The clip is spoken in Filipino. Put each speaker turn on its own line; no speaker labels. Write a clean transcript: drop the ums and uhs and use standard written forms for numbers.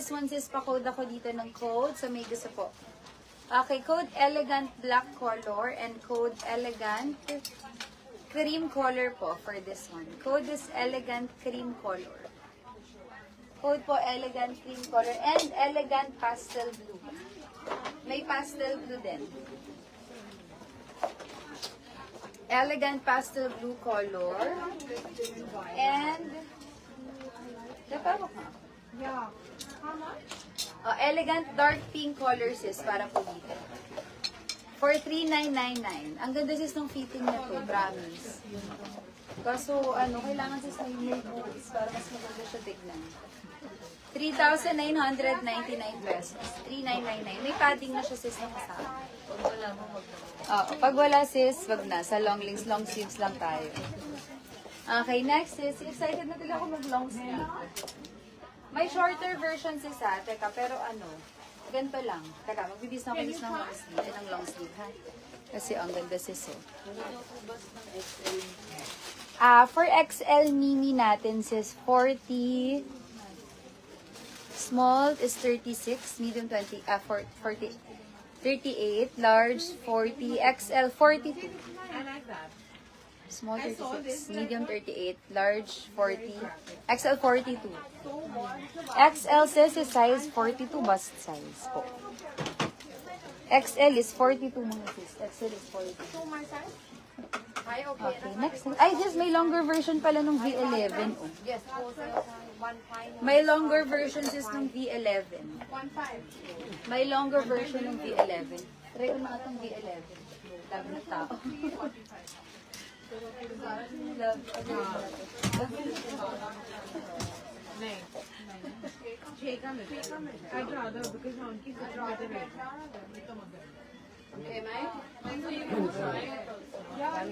this one sis, pa-code ako dito ng code. So may gusto po. Okay, code elegant black color and code elegant cream color po for this one. Code is elegant cream color. Code po elegant cream color and elegant pastel blue. May pastel blue din. Elegant pastel blue color and
Yeah. How much?
elegant dark pink color sis para po dito. For 3,999. Ang ganda sis ng fitting na to, promise. Kaso kailangan sis may boots para mas maganda siya tignan. 3,999 pesos. 3,999. May padding na siya sis na kasama. Pag wala sis, wag na. Sa long sleeves lang tayo. Okay, next sis. Excited na talaga ako mag long sleeve. May shorter version sis ha. Teka, pero ganito lang. Teka, magbibis na ako ng long sleeve. Ng long sleeve ha. Kasi ang ganda sis eh. For XL mini natin sis, 40. Small is 36, medium 40, 38, large 40, XL 42.
I like that.
Small 36, medium 38, large 40, XL 42. XL says is size 42 bust size po. XL is 42 mga sis. XL is 42.
So my size?
Okay, next. Ay, yes, may longer version pala nung V11. Oh.
Yes, also 1.5.
May longer version sis nung V11.
1.5.
May longer version ng V11. Try ko na itong V11. Love na tao.
नहीं I'd rather because उनकी कुछ rather
Okay, Mai?
yeah,